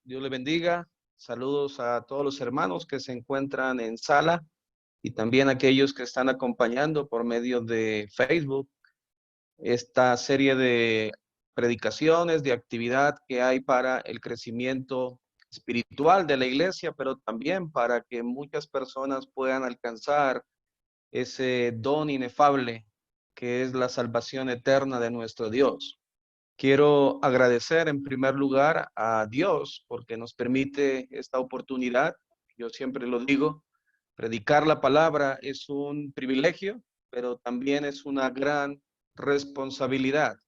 Dios le bendiga. Saludos a todos los hermanos que se encuentran en sala y también a aquellos que están acompañando por medio de Facebook esta serie de predicaciones, de actividad que hay para el crecimiento espiritual de la iglesia, pero también para que muchas personas puedan alcanzar ese don inefable que es la salvación eterna de nuestro Dios. Quiero agradecer en primer lugar a Dios porque nos permite esta oportunidad. Yo siempre lo digo, predicar la palabra es un privilegio, pero también es una gran responsabilidad,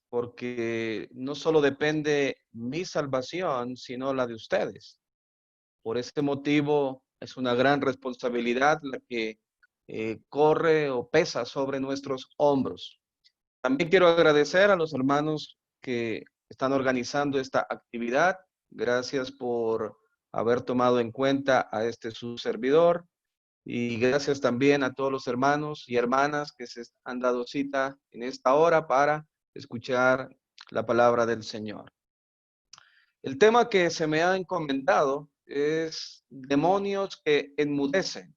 porque no solo depende mi salvación, sino la de ustedes. Por este motivo es una gran responsabilidad la que corre o pesa sobre nuestros hombros. También quiero agradecer a los hermanos que están organizando esta actividad. Gracias por haber tomado en cuenta a este su servidor y gracias también a todos los hermanos y hermanas que se han dado cita en esta hora para escuchar la palabra del Señor. El tema que se me ha encomendado es demonios que enmudecen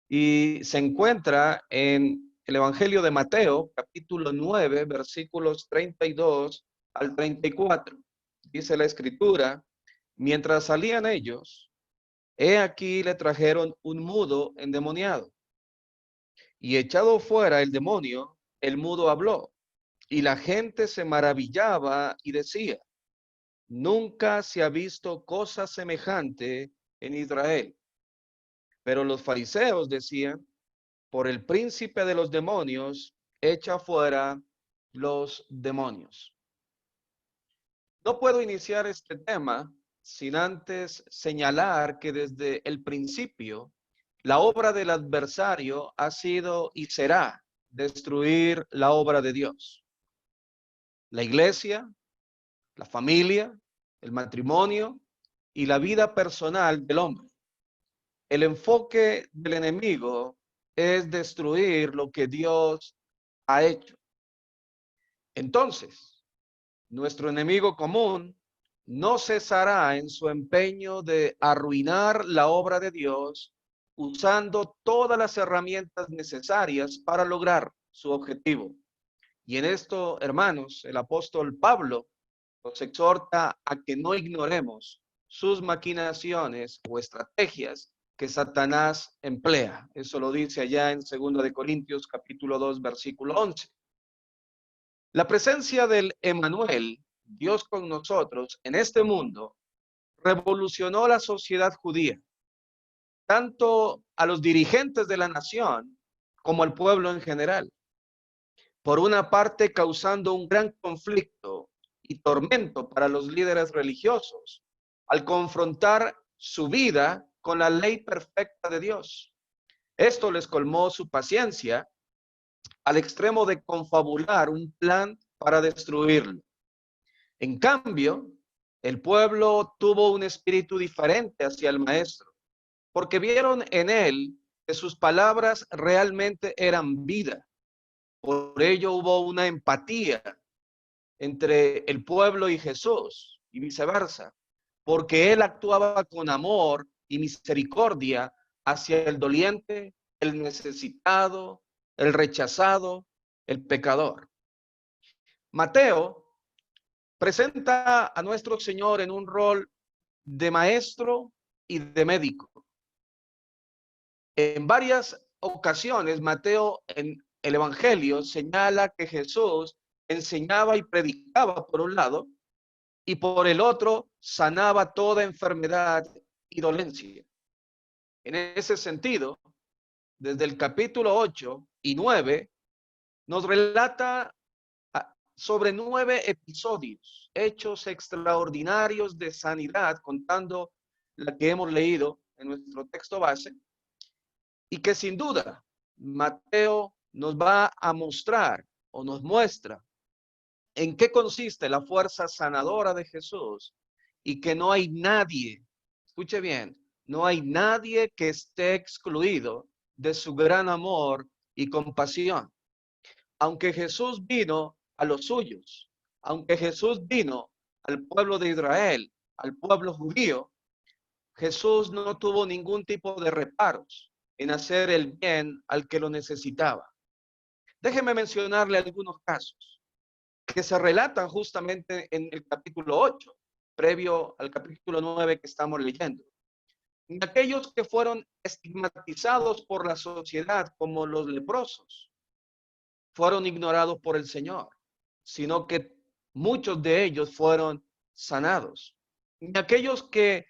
y se encuentra en el Evangelio de Mateo, capítulo 9, versículos 32 al 34. Dice la Escritura, mientras salían ellos, he aquí le trajeron un mudo endemoniado, y echado fuera el demonio, el mudo habló, y la gente se maravillaba y decía, nunca se ha visto cosa semejante en Israel. Pero los fariseos decían, por el príncipe de los demonios, echa fuera los demonios. No puedo iniciar este tema sin antes señalar que desde el principio la obra del adversario ha sido y será destruir la obra de Dios. La iglesia, la familia, el matrimonio y la vida personal del hombre. El enfoque del enemigo es destruir lo que Dios ha hecho. Entonces, nuestro enemigo común no cesará en su empeño de arruinar la obra de Dios usando todas las herramientas necesarias para lograr su objetivo. Y en esto, hermanos, el apóstol Pablo nos exhorta a que no ignoremos sus maquinaciones o estrategias que Satanás emplea. Eso lo dice allá en 2 de Corintios capítulo 2 versículo 11. La presencia del Emmanuel, Dios con nosotros, en este mundo, revolucionó la sociedad judía, tanto a los dirigentes de la nación como al pueblo en general. Por una parte, causando un gran conflicto y tormento para los líderes religiosos, al confrontar su vida con la ley perfecta de Dios. Esto les colmó su paciencia al extremo de confabular un plan para destruirlo. En cambio, el pueblo tuvo un espíritu diferente hacia el maestro, porque vieron en él que sus palabras realmente eran vida. Por ello hubo una empatía entre el pueblo y Jesús y viceversa, porque él actuaba con amor y misericordia hacia el doliente, el necesitado, el rechazado, el pecador. Mateo presenta a nuestro Señor en un rol de maestro y de médico. En varias ocasiones, Mateo en el Evangelio señala que Jesús enseñaba y predicaba por un lado, y por el otro sanaba toda enfermedad y dolencia. En ese sentido, desde el capítulo 8 y 9, nos relata sobre 9 episodios, hechos extraordinarios de sanidad, contando la que hemos leído en nuestro texto base, y que sin duda Mateo nos va a mostrar o nos muestra en qué consiste la fuerza sanadora de Jesús y que no hay nadie, escuche bien, no hay nadie que esté excluido de su gran amor y compasión. Aunque Jesús vino a los suyos, aunque Jesús vino al pueblo de Israel, al pueblo judío, Jesús no tuvo ningún tipo de reparos en hacer el bien al que lo necesitaba. Déjeme mencionarle algunos casos que se relatan justamente en el capítulo 8, previo al capítulo 9 que estamos leyendo. De aquellos que fueron estigmatizados por la sociedad como los leprosos, fueron ignorados por el Señor, sino que muchos de ellos fueron sanados. De aquellos que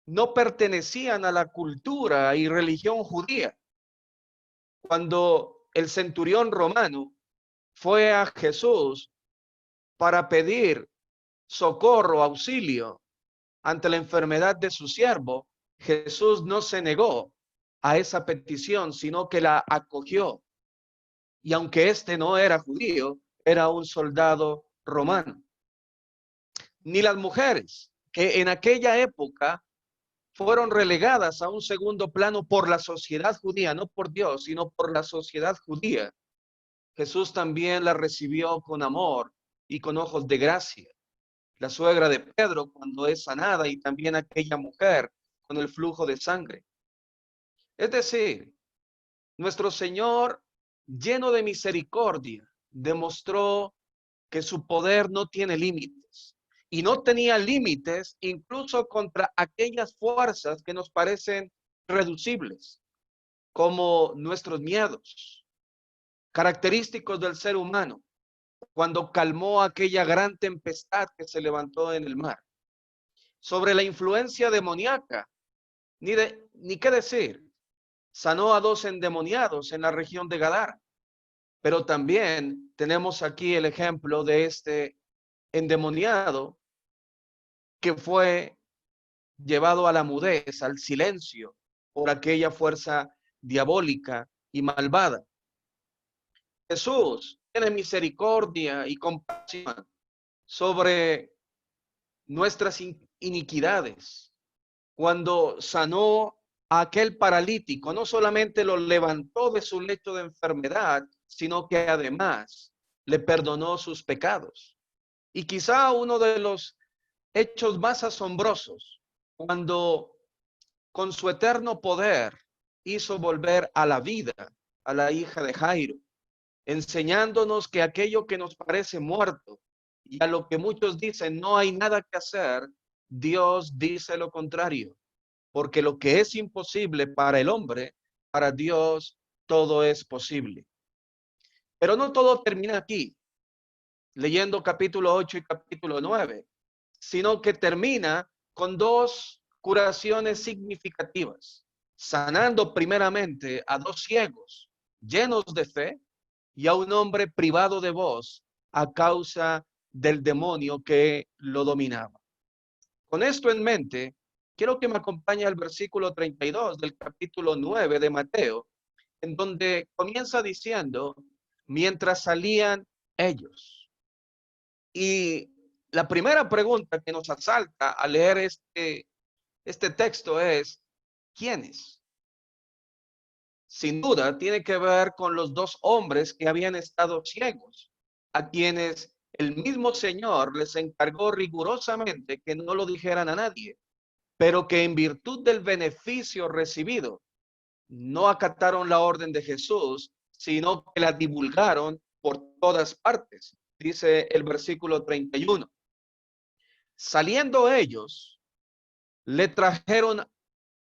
no pertenecían a la cultura y religión judía, cuando el centurión romano fue a Jesús para pedir socorro, auxilio ante la enfermedad de su siervo, Jesús no se negó a esa petición, sino que la acogió. Y aunque este no era judío, era un soldado romano. Ni las mujeres, que en aquella época fueron relegadas a un segundo plano por la sociedad judía, no por Dios, sino por la sociedad judía. Jesús también la recibió con amor y con ojos de gracia. La suegra de Pedro cuando es sanada y también aquella mujer con el flujo de sangre. Es decir, nuestro Señor, lleno de misericordia, demostró que su poder no tiene límites y no tenía límites incluso contra aquellas fuerzas que nos parecen reducibles, como nuestros miedos, característicos del ser humano, cuando calmó aquella gran tempestad que se levantó en el mar. Sobre la influencia demoníaca, ni qué decir, sanó a 2 endemoniados en la región de Gadara. Pero también tenemos aquí el ejemplo de este endemoniado que fue llevado a la mudez, al silencio, por aquella fuerza diabólica y malvada. Jesús tiene misericordia y compasión sobre nuestras iniquidades. Cuando sanó a aquel paralítico, no solamente lo levantó de su lecho de enfermedad, sino que además le perdonó sus pecados. Y quizá uno de los hechos más asombrosos, cuando con su eterno poder hizo volver a la vida a la hija de Jairo, enseñándonos que aquello que nos parece muerto y a lo que muchos dicen no hay nada que hacer, Dios dice lo contrario, porque lo que es imposible para el hombre, para Dios todo es posible. Pero no todo termina aquí, leyendo capítulo 8 y capítulo 9, sino que termina con 2 curaciones significativas, sanando primeramente a 2 ciegos llenos de fe y a un hombre privado de voz a causa del demonio que lo dominaba. Con esto en mente, quiero que me acompañe al versículo 32 del capítulo 9 de Mateo, en donde comienza diciendo, mientras salían ellos. Y la primera pregunta que nos asalta al leer este texto es, ¿quiénes? Sin duda, tiene que ver con los 2 hombres que habían estado ciegos, a quienes el mismo Señor les encargó rigurosamente que no lo dijeran a nadie, pero que en virtud del beneficio recibido, no acataron la orden de Jesús, sino que la divulgaron por todas partes. Dice el versículo 31. Saliendo ellos, le trajeron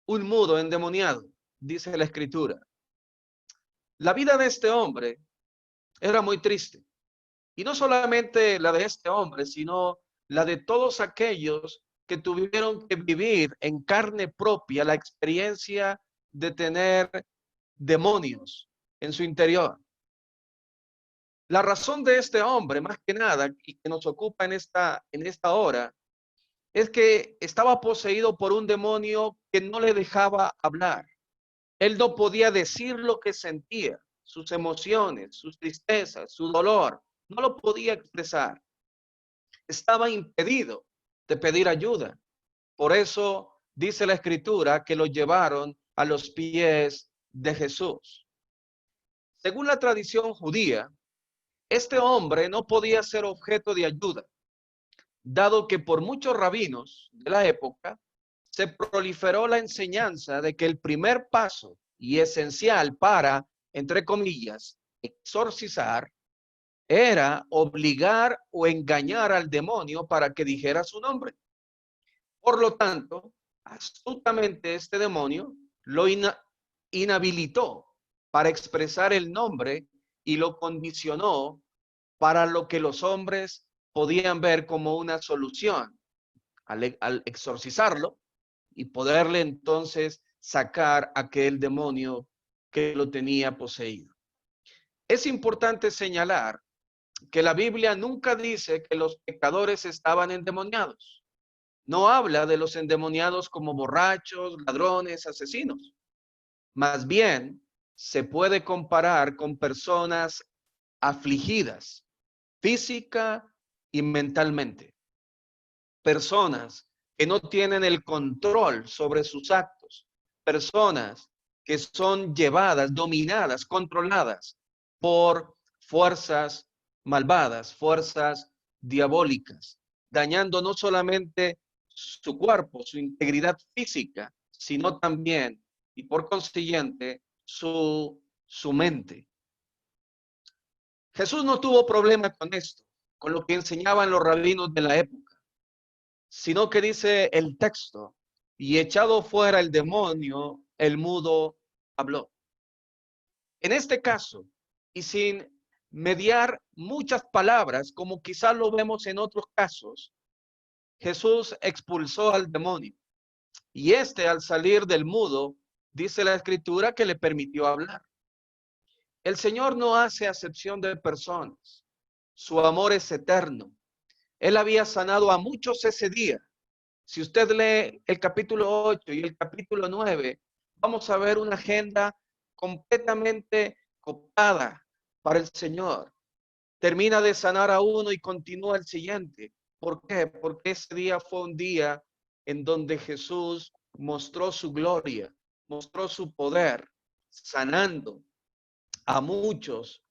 un mudo endemoniado, dice la Escritura. La vida de este hombre era muy triste. Y no solamente la de este hombre, sino la de todos aquellos que tuvieron que vivir en carne propia la experiencia de tener demonios en su interior. La razón de este hombre, más que nada, y que nos ocupa en esta hora, es que estaba poseído por un demonio que no le dejaba hablar. Él no podía decir lo que sentía, sus emociones, sus tristezas, su dolor. No lo podía expresar. Estaba impedido de pedir ayuda. Por eso dice la Escritura que lo llevaron a los pies de Jesús. Según la tradición judía, este hombre no podía ser objeto de ayuda. dado que por muchos rabinos de la época se proliferó la enseñanza de que el primer paso y esencial para, entre comillas, exorcizar, era obligar o engañar al demonio para que dijera su nombre. Por lo tanto, astutamente este demonio lo inhabilitó para expresar el nombre y lo condicionó para lo que los hombres podían ver como una solución al exorcizarlo y poderle entonces sacar aquel demonio que lo tenía poseído. Es importante señalar que la Biblia nunca dice que los pecadores estaban endemoniados. No habla de los endemoniados como borrachos, ladrones, asesinos. Más bien, se puede comparar con personas afligidas, física y mentalmente. Personas que no tienen el control sobre sus actos. Personas que son llevadas, dominadas, controladas por fuerzas malvadas, fuerzas diabólicas, dañando no solamente su cuerpo, su integridad física, sino también, y por consiguiente, su mente. Jesús no tuvo problema con esto, con lo que enseñaban los rabinos de la época, sino que dice el texto, y echado fuera el demonio, el mudo habló. En este caso, y sin mediar muchas palabras, como quizás lo vemos en otros casos, Jesús expulsó al demonio. Y este, al salir del mudo, dice la escritura que le permitió hablar. El Señor no hace acepción de personas. Su amor es eterno. Él había sanado a muchos ese día. Si usted lee el capítulo 8 y el capítulo 9, vamos a ver una agenda completamente copada para el Señor. Termina de sanar a uno y continúa el siguiente. ¿Por qué? Porque ese día fue un día en donde Jesús mostró su gloria, mostró su poder, sanando a muchos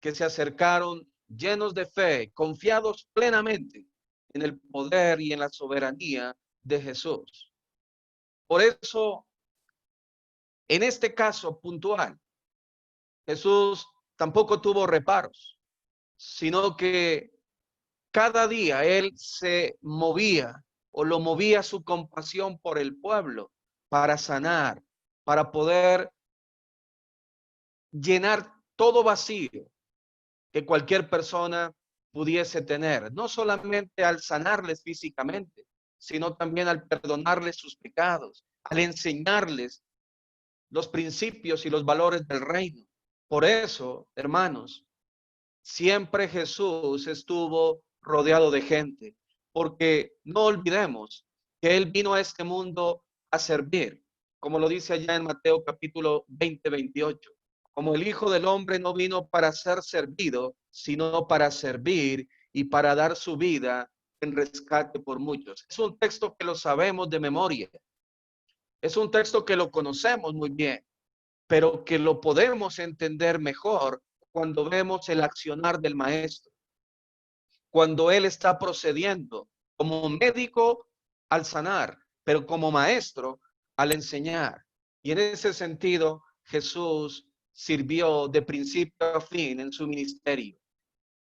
que se acercaron llenos de fe, confiados plenamente en el poder y en la soberanía de Jesús. Por eso, en este caso puntual, Jesús tampoco tuvo reparos, sino que cada día él se movía o lo movía su compasión por el pueblo para sanar, para poder llenar todo vacío que cualquier persona pudiese tener, no solamente al sanarles físicamente, sino también al perdonarles sus pecados, al enseñarles los principios y los valores del reino. Por eso, hermanos, siempre Jesús estuvo rodeado de gente, porque no olvidemos que Él vino a este mundo a servir, como lo dice allá en Mateo capítulo 20, 28. Como el Hijo del Hombre no vino para ser servido, sino para servir y para dar su vida en rescate por muchos. Es un texto que lo sabemos de memoria. Es un texto que lo conocemos muy bien, pero que lo podemos entender mejor cuando vemos el accionar del maestro, cuando él está procediendo como médico al sanar, pero como maestro al enseñar. Y en ese sentido, Jesús sirvió de principio a fin en su ministerio.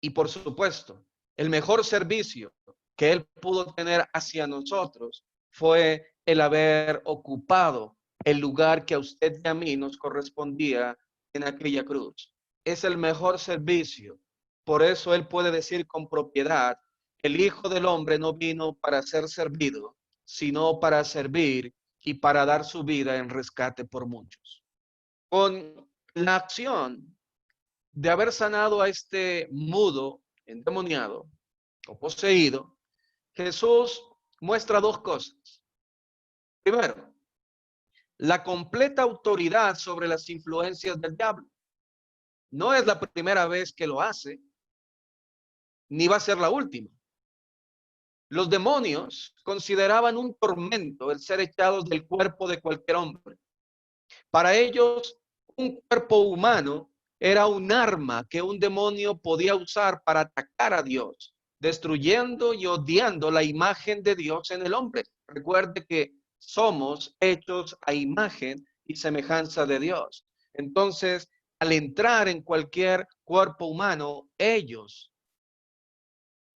Y por supuesto, el mejor servicio que él pudo tener hacia nosotros fue el haber ocupado el lugar que a usted y a mí nos correspondía en aquella cruz. Es el mejor servicio. Por eso él puede decir con propiedad, el Hijo del Hombre no vino para ser servido, sino para servir y para dar su vida en rescate por muchos. Con la acción de haber sanado a este mudo, endemoniado o poseído, Jesús muestra dos cosas. Primero, la completa autoridad sobre las influencias del diablo. No es la primera vez que lo hace, ni va a ser la última. Los demonios consideraban un tormento el ser echados del cuerpo de cualquier hombre. Para ellos, un cuerpo humano era un arma que un demonio podía usar para atacar a Dios, destruyendo y odiando la imagen de Dios en el hombre. Recuerde que somos hechos a imagen y semejanza de Dios. Entonces, al entrar en cualquier cuerpo humano, ellos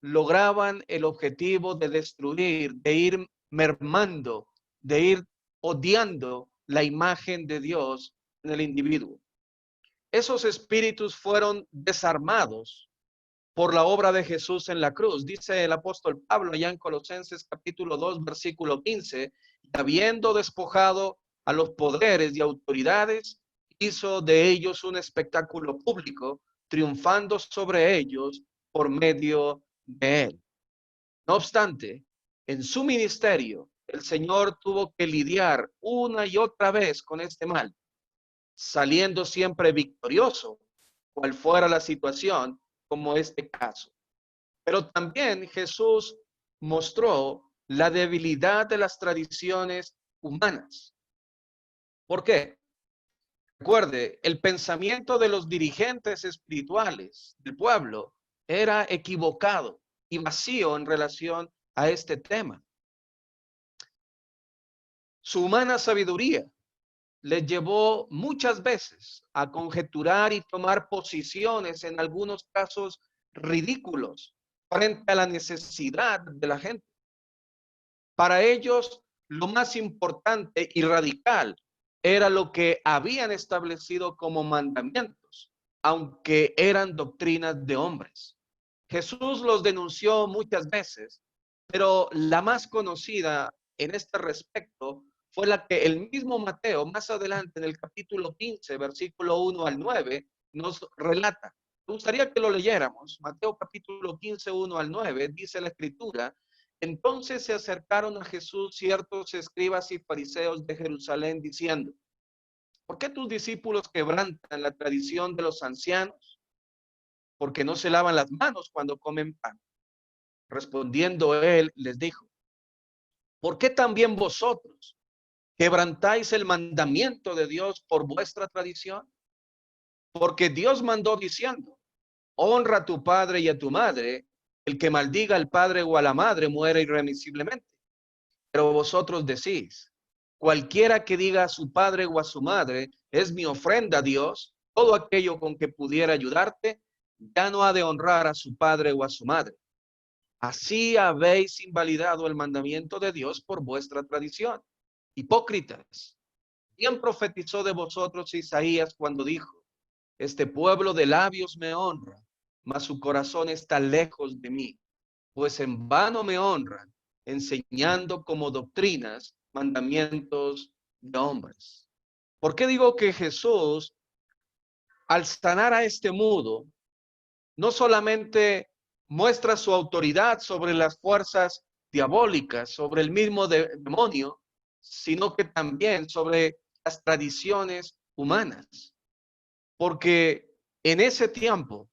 lograban el objetivo de destruir, de ir mermando, de ir odiando la imagen de Dios en el individuo. Esos espíritus fueron desarmados por la obra de Jesús en la cruz. Dice el apóstol Pablo allá en Colosenses capítulo 2, versículo 15, y habiendo despojado a los poderes y autoridades, hizo de ellos un espectáculo público, triunfando sobre ellos por medio de él. No obstante, en su ministerio, el Señor tuvo que lidiar una y otra vez con este mal, saliendo siempre victorioso, cual fuera la situación, como este caso. Pero también Jesús mostró la debilidad de las tradiciones humanas. ¿Por qué? Recuerde, el pensamiento de los dirigentes espirituales del pueblo era equivocado y vacío en relación a este tema. Su humana sabiduría les llevó muchas veces a conjeturar y tomar posiciones, en algunos casos ridículos, frente a la necesidad de la gente. Para ellos, lo más importante y radical era lo que habían establecido como mandamientos, aunque eran doctrinas de hombres. Jesús los denunció muchas veces, pero la más conocida en este respecto fue la que el mismo Mateo, más adelante en el capítulo 15, versículo 1 al 9, nos relata. Me gustaría que lo leyéramos. Mateo capítulo 15, 1 al 9, dice la escritura: entonces se acercaron a Jesús ciertos escribas y fariseos de Jerusalén diciendo: ¿por qué tus discípulos quebrantan la tradición de los ancianos? Porque no se lavan las manos cuando comen pan. Respondiendo él, les dijo: ¿por qué también vosotros quebrantáis el mandamiento de Dios por vuestra tradición? Porque Dios mandó diciendo: honra a tu padre y a tu madre. El que maldiga al padre o a la madre muere irremisiblemente. Pero vosotros decís: cualquiera que diga a su padre o a su madre, es mi ofrenda a Dios, todo aquello con que pudiera ayudarte, ya no ha de honrar a su padre o a su madre. Así habéis invalidado el mandamiento de Dios por vuestra tradición. Hipócritas, bien profetizó de vosotros Isaías cuando dijo: este pueblo de labios me honra, mas su corazón está lejos de mí, pues en vano me honran, enseñando como doctrinas mandamientos de hombres. ¿Por qué digo que Jesús, al sanar a este mudo, no solamente muestra su autoridad sobre las fuerzas diabólicas, sobre el mismo demonio, sino que también sobre las tradiciones humanas? Porque en ese tiempo,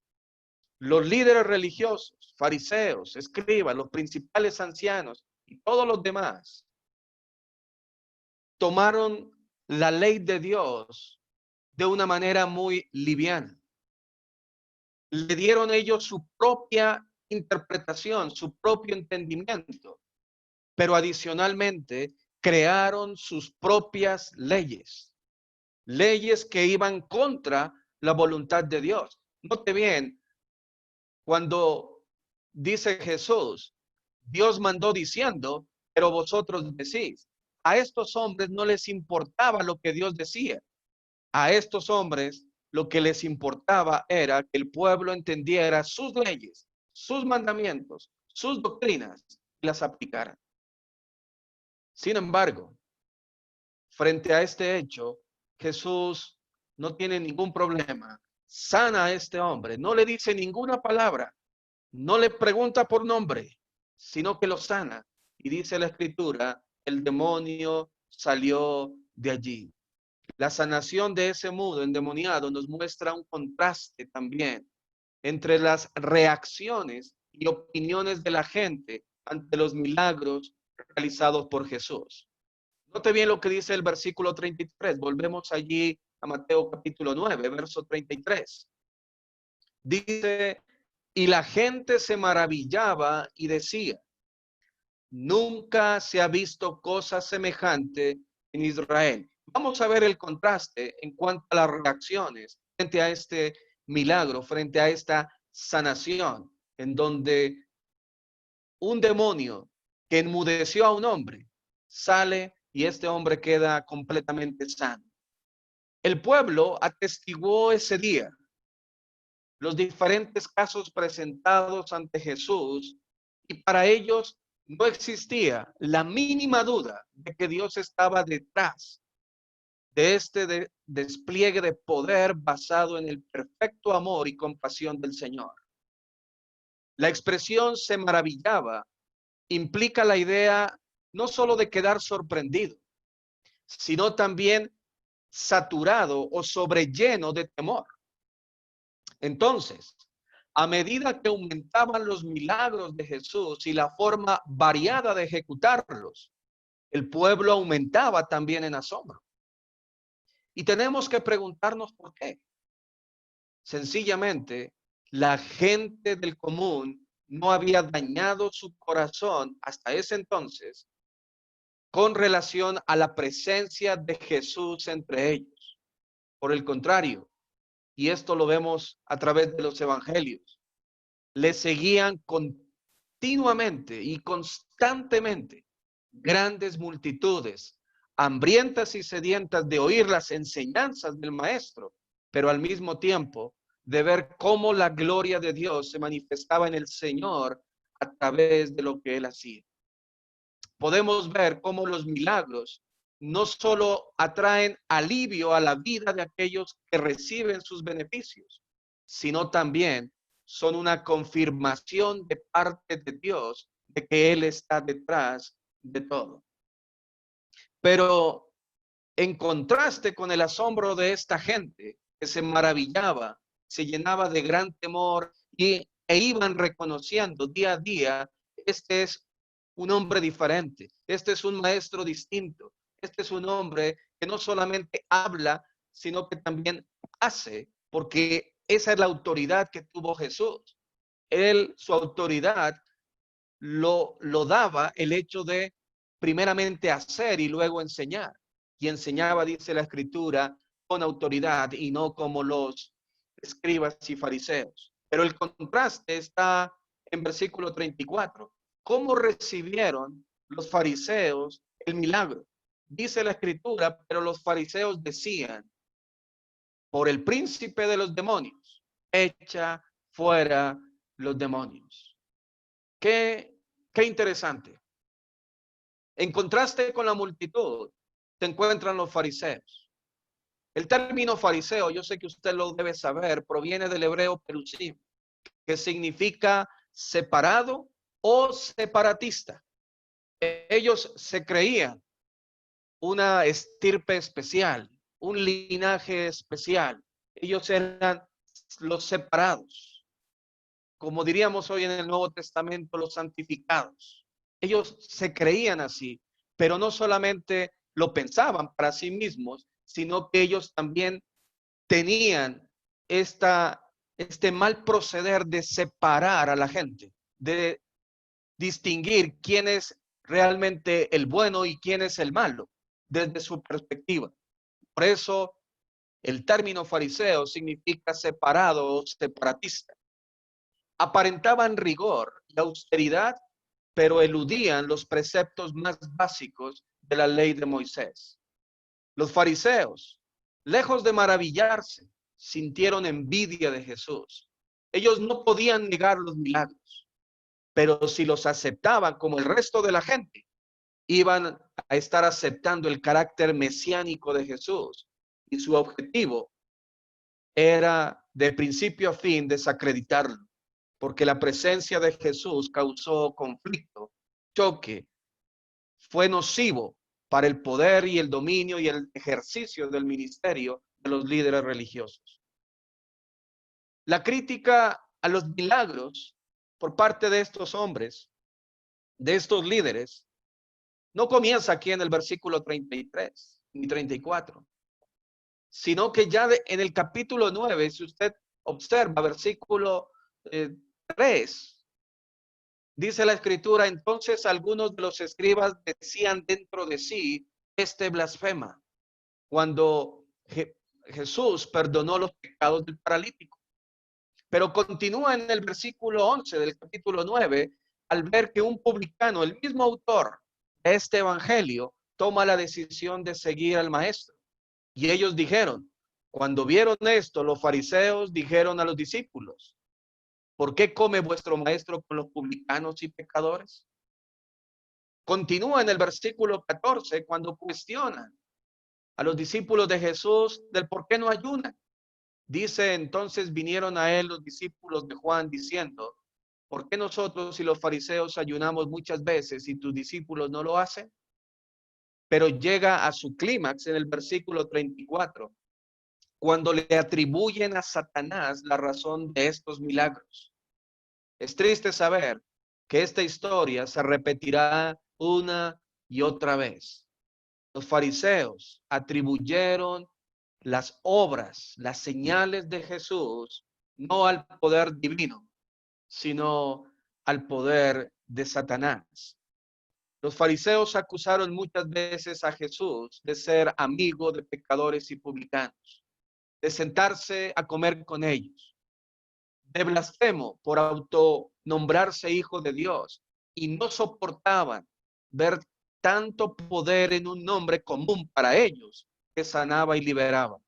los líderes religiosos, fariseos, escribas, los principales ancianos y todos los demás tomaron la ley de Dios de una manera muy liviana. Le dieron ellos su propia interpretación, su propio entendimiento, pero adicionalmente crearon sus propias leyes, leyes que iban contra la voluntad de Dios. Note bien, cuando dice Jesús, Dios mandó diciendo, pero vosotros decís. A estos hombres no les importaba lo que Dios decía. A estos hombres lo que les importaba era que el pueblo entendiera sus leyes, sus mandamientos, sus doctrinas y las aplicara. Sin embargo, frente a este hecho, Jesús no tiene ningún problema. Sana a este hombre, no le dice ninguna palabra, no le pregunta por nombre, sino que lo sana. Y dice la escritura, el demonio salió de allí. La sanación de ese mudo endemoniado nos muestra un contraste también entre las reacciones y opiniones de la gente ante los milagros realizados por Jesús. Note bien lo que dice el versículo 33. Volvemos allí a Mateo capítulo 9, verso 33. Dice: Y la gente se maravillaba y decía: nunca se ha visto cosa semejante en Israel. Vamos a ver el contraste en cuanto a las reacciones frente a este milagro, frente a esta sanación, en donde un demonio que enmudeció a un hombre sale y este hombre queda completamente sano. El pueblo atestiguó ese día los diferentes casos presentados ante Jesús y para ellos no existía la mínima duda de que Dios estaba detrás de este despliegue de poder basado en el perfecto amor y compasión del Señor. La expresión se maravillaba implica la idea no solo de quedar sorprendido, sino también saturado o sobrelleno de temor. Entonces, a medida que aumentaban los milagros de Jesús y la forma variada de ejecutarlos, el pueblo aumentaba también en asombro. Y tenemos que preguntarnos por qué. Sencillamente, la gente del común no había dañado su corazón hasta ese entonces con relación a la presencia de Jesús entre ellos. Por el contrario, y esto lo vemos a través de los evangelios, le seguían continuamente y constantemente grandes multitudes, hambrientas y sedientas de oír las enseñanzas del maestro, pero al mismo tiempo de ver cómo la gloria de Dios se manifestaba en el Señor a través de lo que él hacía. Podemos ver cómo los milagros no solo atraen alivio a la vida de aquellos que reciben sus beneficios, sino también son una confirmación de parte de Dios de que Él está detrás de todo. Pero en contraste con el asombro de esta gente que se maravillaba, se llenaba de gran temor e iban reconociendo día a día, este es un hombre diferente, este es un maestro distinto, este es un hombre que no solamente habla, sino que también hace, porque esa es la autoridad que tuvo Jesús. Él, su autoridad, lo daba el hecho de primeramente hacer y luego enseñar. Y enseñaba, dice la escritura, con autoridad y no como los escribas y fariseos. Pero el contraste está en versículo 34. ¿Cómo recibieron los fariseos el milagro? Dice la escritura, pero los fariseos decían, por el príncipe de los demonios, echa fuera los demonios. Qué interesante. En contraste con la multitud, se encuentran los fariseos. El término fariseo, yo sé que usted lo debe saber, proviene del hebreo perusim, que significa separado o separatista. Ellos se creían una estirpe especial, un linaje especial. Ellos eran los separados, como diríamos hoy en el Nuevo Testamento, los santificados. Ellos se creían así, pero no solamente lo pensaban para sí mismos, sino que ellos también tenían este mal proceder de separar a la gente, de distinguir quién es realmente el bueno y quién es el malo, desde su perspectiva. Por eso el término fariseo significa separado o separatista. Aparentaban rigor y austeridad, pero eludían los preceptos más básicos de la ley de Moisés. Los fariseos, lejos de maravillarse, sintieron envidia de Jesús. Ellos no podían negar los milagros, pero si los aceptaban como el resto de la gente, iban a estar aceptando el carácter mesiánico de Jesús. Y su objetivo era de principio a fin desacreditarlo, porque la presencia de Jesús causó conflicto, choque, fue nocivo para el poder y el dominio y el ejercicio del ministerio de los líderes religiosos. La crítica a los milagros por parte de estos hombres, de estos líderes, no comienza aquí en el versículo 33 ni 34, sino que ya en el capítulo 9, si usted observa versículo 3, dice la escritura, entonces algunos de los escribas decían dentro de sí, este blasfema, cuando Jesús perdonó los pecados del paralítico. Pero continúa en el versículo 11 del capítulo 9, al ver que un publicano, el mismo autor de este evangelio, toma la decisión de seguir al maestro. Y ellos dijeron, cuando vieron esto, los fariseos dijeron a los discípulos, ¿por qué come vuestro maestro con los publicanos y pecadores? Continúa en el versículo 14 cuando cuestionan a los discípulos de Jesús del por qué no ayunan. Dice, entonces vinieron a él los discípulos de Juan diciendo, ¿por qué nosotros y los fariseos ayunamos muchas veces y tus discípulos no lo hacen? Pero llega a su clímax en el versículo 34, cuando le atribuyen a Satanás la razón de estos milagros. Es triste saber que esta historia se repetirá una y otra vez. Los fariseos atribuyeron las obras, las señales de Jesús, no al poder divino, sino al poder de Satanás. Los fariseos acusaron muchas veces a Jesús de ser amigo de pecadores y publicanos, de sentarse a comer con ellos, de blasfemo por autonombrarse hijo de Dios, y no soportaban ver tanto poder en un nombre común para ellos que sanaba y liberaba.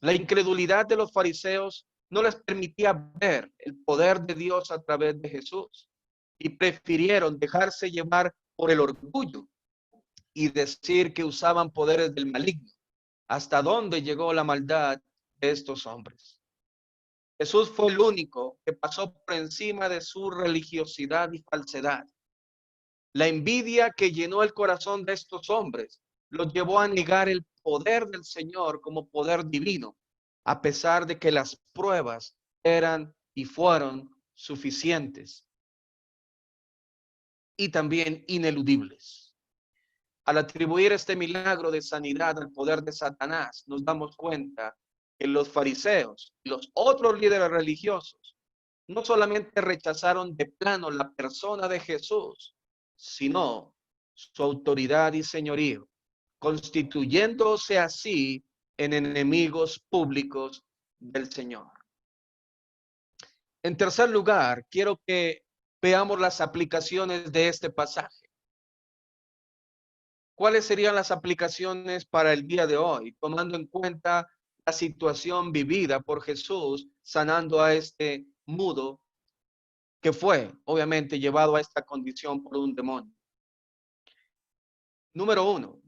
La incredulidad de los fariseos no les permitía ver el poder de Dios a través de Jesús y prefirieron dejarse llevar por el orgullo y decir que usaban poderes del maligno. ¿Hasta dónde llegó la maldad de estos hombres? Jesús fue el único que pasó por encima de su religiosidad y falsedad. La envidia que llenó el corazón de estos hombres los llevó a negar el poder del Señor como poder divino, a pesar de que las pruebas eran y fueron suficientes y también ineludibles. Al atribuir este milagro de sanidad al poder de Satanás, nos damos cuenta que los fariseos y los otros líderes religiosos no solamente rechazaron de plano la persona de Jesús, sino su autoridad y señorío, constituyéndose así en enemigos públicos del Señor. En tercer lugar, quiero que veamos las aplicaciones de este pasaje. ¿Cuáles serían las aplicaciones para el día de hoy, tomando en cuenta la situación vivida por Jesús sanando a este mudo que fue, obviamente, llevado a esta condición por un demonio? Número 1,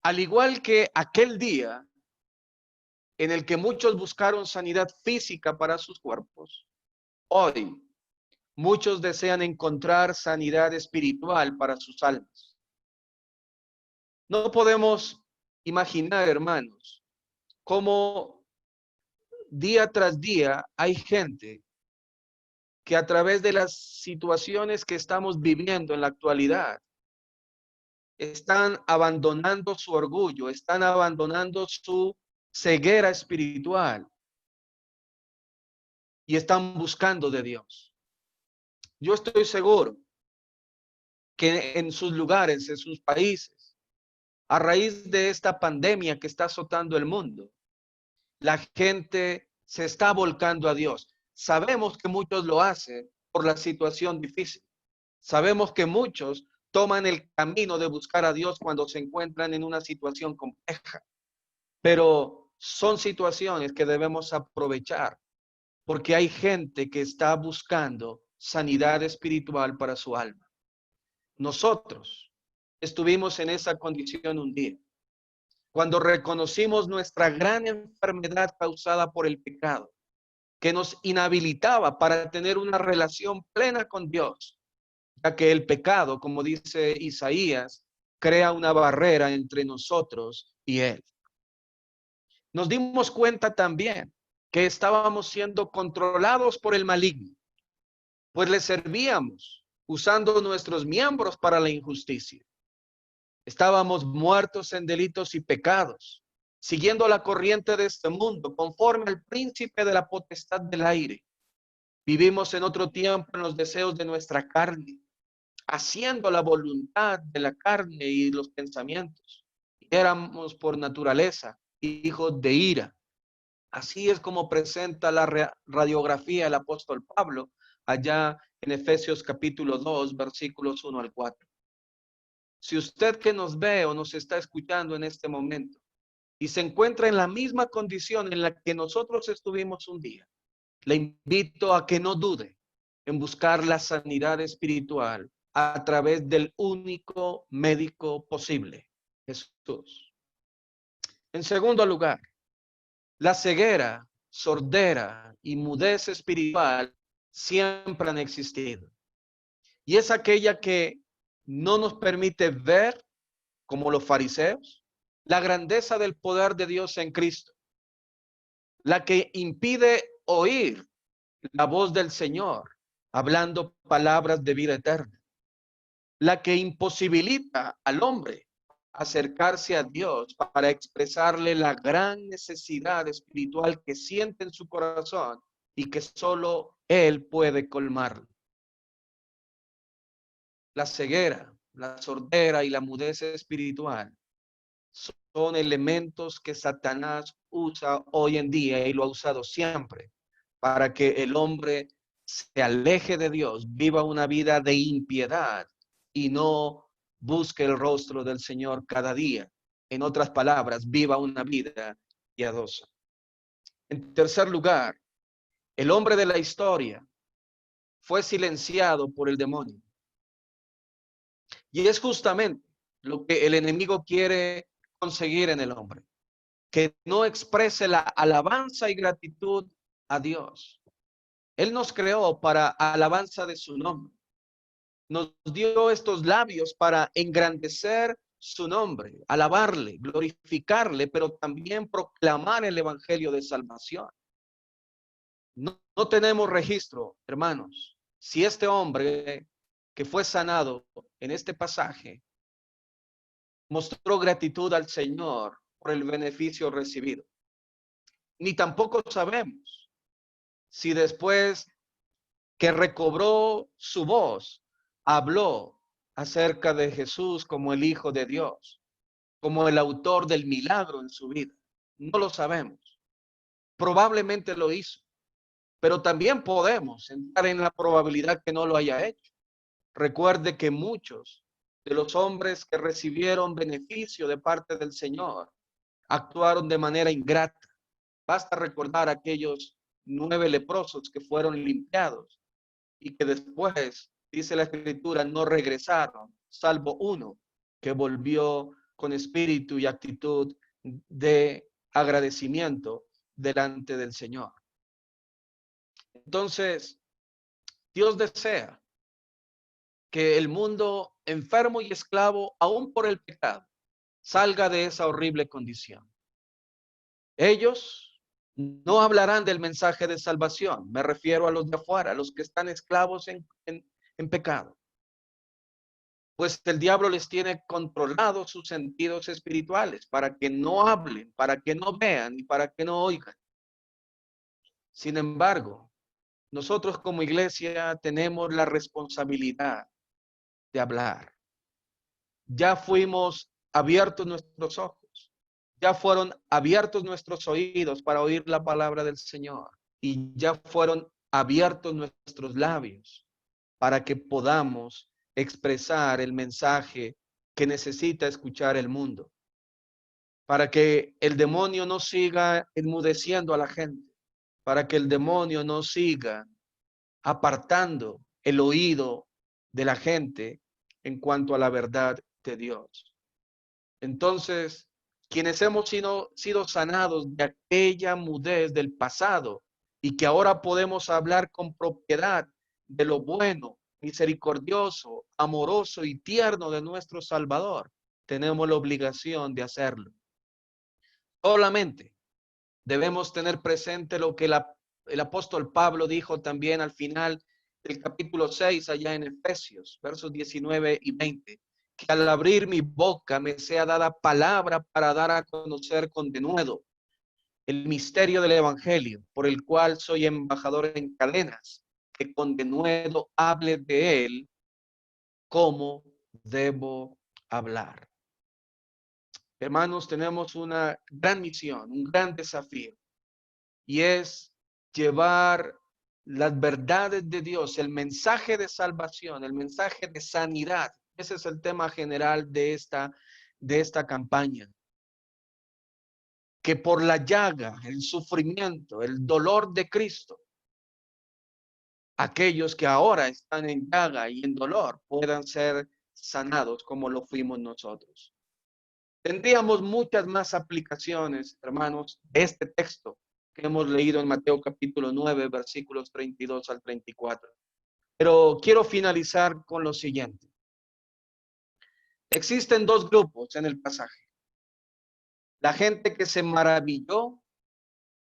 al igual que aquel día en el que muchos buscaron sanidad física para sus cuerpos, hoy muchos desean encontrar sanidad espiritual para sus almas. No podemos imaginar, hermanos, cómo día tras día hay gente que a través de las situaciones que estamos viviendo en la actualidad, están abandonando su orgullo, están abandonando su ceguera espiritual y están buscando de Dios. Yo estoy seguro que en sus lugares, en sus países, a raíz de esta pandemia que está azotando el mundo, la gente se está volcando a Dios. Sabemos que muchos lo hacen por la situación difícil. Sabemos que muchos toman el camino de buscar a Dios cuando se encuentran en una situación compleja. Pero son situaciones que debemos aprovechar porque hay gente que está buscando sanidad espiritual para su alma. Nosotros estuvimos en esa condición un día, cuando reconocimos nuestra gran enfermedad causada por el pecado, que nos inhabilitaba para tener una relación plena con Dios, ya que el pecado, como dice Isaías, crea una barrera entre nosotros y Él. Nos dimos cuenta también que estábamos siendo controlados por el maligno, pues le servíamos usando nuestros miembros para la injusticia. Estábamos muertos en delitos y pecados, siguiendo la corriente de este mundo, conforme al príncipe de la potestad del aire, Vivimos en otro tiempo en los deseos de nuestra carne, haciendo la voluntad de la carne y los pensamientos. Éramos por naturaleza hijos de ira. Así es como presenta la radiografía el apóstol Pablo allá en Efesios capítulo 2, versículos 1 al 4. Si usted que nos ve o nos está escuchando en este momento y se encuentra en la misma condición en la que nosotros estuvimos un día, le invito a que no dude en buscar la sanidad espiritual a través del único médico posible, Jesús. En segundo lugar, la ceguera, sordera y mudez espiritual siempre han existido. Y es aquella que no nos permite ver, como los fariseos, la grandeza del poder de Dios en Cristo, la que impide oír la voz del Señor hablando palabras de vida eterna, la que imposibilita al hombre acercarse a Dios para expresarle la gran necesidad espiritual que siente en su corazón y que solo Él puede colmar. La ceguera, la sordera y la mudez espiritual son elementos que Satanás usa hoy en día y lo ha usado siempre para que el hombre se aleje de Dios, viva una vida de impiedad y no busque el rostro del Señor cada día. En otras palabras, viva una vida piadosa. En tercer lugar, el hombre de la historia fue silenciado por el demonio. Y es justamente lo que el enemigo quiere conseguir en el hombre, que no exprese la alabanza y gratitud a Dios. Él nos creó para alabanza de su nombre. Nos dio estos labios para engrandecer su nombre, alabarle, glorificarle, pero también proclamar el evangelio de salvación. No tenemos registro, hermanos, si este hombre que fue sanado en este pasaje mostró gratitud al Señor por el beneficio recibido. Ni tampoco sabemos si después que recobró su voz, habló acerca de Jesús como el Hijo de Dios, como el autor del milagro en su vida. No lo sabemos. Probablemente lo hizo, pero también podemos entrar en la probabilidad que no lo haya hecho. Recuerde que muchos de los hombres que recibieron beneficio de parte del Señor actuaron de manera ingrata. Basta recordar aquellos 9 leprosos que fueron limpiados y que después, dice la escritura, no regresaron, salvo uno que volvió con espíritu y actitud de agradecimiento delante del Señor. Entonces, Dios desea que el mundo enfermo y esclavo, aún por el pecado, salga de esa horrible condición. Ellos no hablarán del mensaje de salvación. Me refiero a los de afuera, a los que están esclavos en pecado. Pues el diablo les tiene controlados sus sentidos espirituales para que no hablen, para que no vean y para que no oigan. Sin embargo, nosotros como iglesia tenemos la responsabilidad de hablar. Ya fuimos abiertos nuestros ojos, ya fueron abiertos nuestros oídos para oír la palabra del Señor y ya fueron abiertos nuestros labios para que podamos expresar el mensaje que necesita escuchar el mundo, para que el demonio no siga enmudeciendo a la gente, para que el demonio no siga apartando el oído de la gente en cuanto a la verdad de Dios. Entonces, quienes hemos sido sanados de aquella mudez del pasado y que ahora podemos hablar con propiedad de lo bueno, misericordioso, amoroso y tierno de nuestro Salvador, tenemos la obligación de hacerlo. Solamente debemos tener presente lo que el apóstol Pablo dijo también al final del capítulo 6, allá en Efesios, versos 19 y 20, que al abrir mi boca me sea dada palabra para dar a conocer con denuedo el misterio del evangelio, por el cual soy embajador en cadenas, que con denuedo hable de él, ¿cómo debo hablar? Hermanos, tenemos una gran misión, un gran desafío, y es llevar las verdades de Dios, el mensaje de salvación, el mensaje de sanidad. Ese es el tema general de esta campaña. Que por la llaga, el sufrimiento, el dolor de Cristo, aquellos que ahora están en llaga y en dolor puedan ser sanados como lo fuimos nosotros. Tendríamos muchas más aplicaciones, hermanos, de este texto que hemos leído en Mateo capítulo 9, versículos 32 al 34. Pero quiero finalizar con lo siguiente. Existen dos grupos en el pasaje. La gente que se maravilló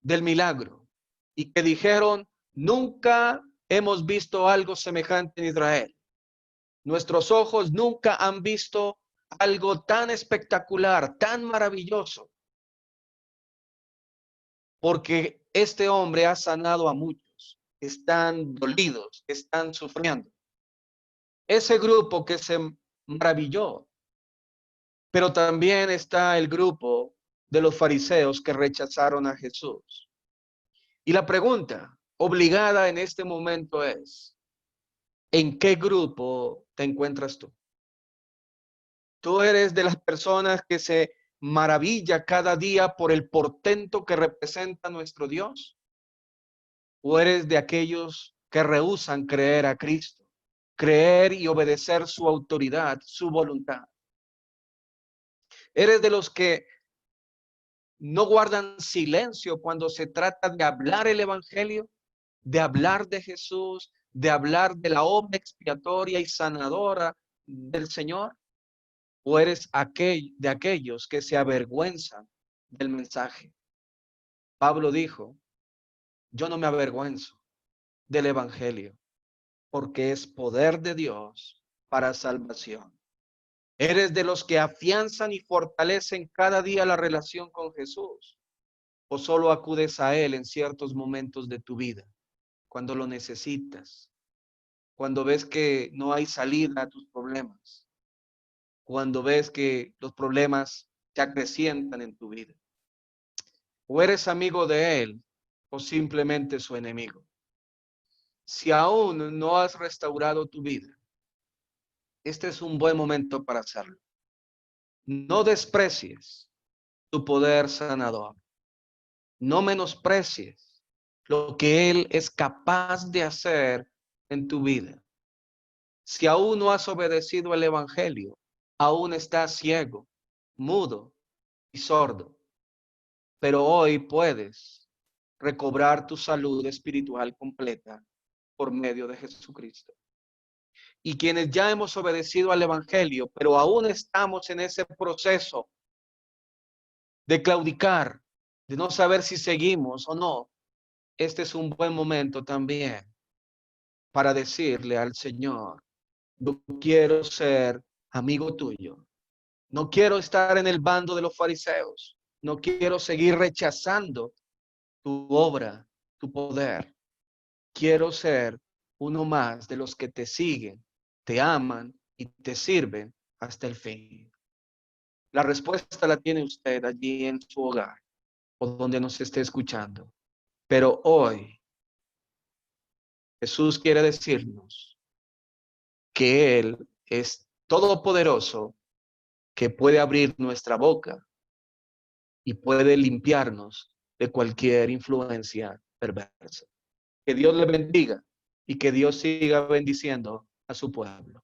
del milagro y que dijeron, nunca hemos visto algo semejante en Israel. Nuestros ojos nunca han visto algo tan espectacular, tan maravilloso. Porque este hombre ha sanado a muchos, están dolidos, están sufriendo. Ese grupo que se maravilló, pero también está el grupo de los fariseos que rechazaron a Jesús. Y la pregunta obligada en este momento es, ¿en qué grupo te encuentras tú? ¿Tú eres de las personas que se maravilla cada día por el portento que representa nuestro Dios? ¿O eres de aquellos que rehúsan creer a Cristo, creer y obedecer su autoridad, su voluntad? ¿Eres de los que no guardan silencio cuando se trata de hablar el evangelio, de hablar de Jesús, de hablar de la obra expiatoria y sanadora del Señor? ¿O eres de aquellos que se avergüenzan del mensaje? Pablo dijo, yo no me avergüenzo del evangelio, porque es poder de Dios para salvación. ¿Eres de los que afianzan y fortalecen cada día la relación con Jesús? ¿O solo acudes a Él en ciertos momentos de tu vida, cuando lo necesitas, cuando ves que no hay salida a tus problemas, cuando ves que los problemas te acrecientan en tu vida? ¿O eres amigo de Él o simplemente su enemigo? Si aún no has restaurado tu vida, este es un buen momento para hacerlo. No desprecies tu poder sanador. No menosprecies lo que Él es capaz de hacer en tu vida. Si aún no has obedecido el evangelio, aún estás ciego, mudo y sordo. Pero hoy puedes recobrar tu salud espiritual completa por medio de Jesucristo. Y quienes ya hemos obedecido al evangelio, pero aún estamos en ese proceso de claudicar, de no saber si seguimos o no, este es un buen momento también para decirle al Señor, yo quiero ser amigo tuyo. No quiero estar en el bando de los fariseos. No quiero seguir rechazando tu obra, tu poder. Quiero ser uno más de los que te siguen, te aman y te sirven hasta el fin. La respuesta la tiene usted allí en su hogar o donde nos esté escuchando. Pero hoy Jesús quiere decirnos que Él es todopoderoso, que puede abrir nuestra boca y puede limpiarnos de cualquier influencia perversa. Que Dios le bendiga y que Dios siga bendiciendo a su pueblo.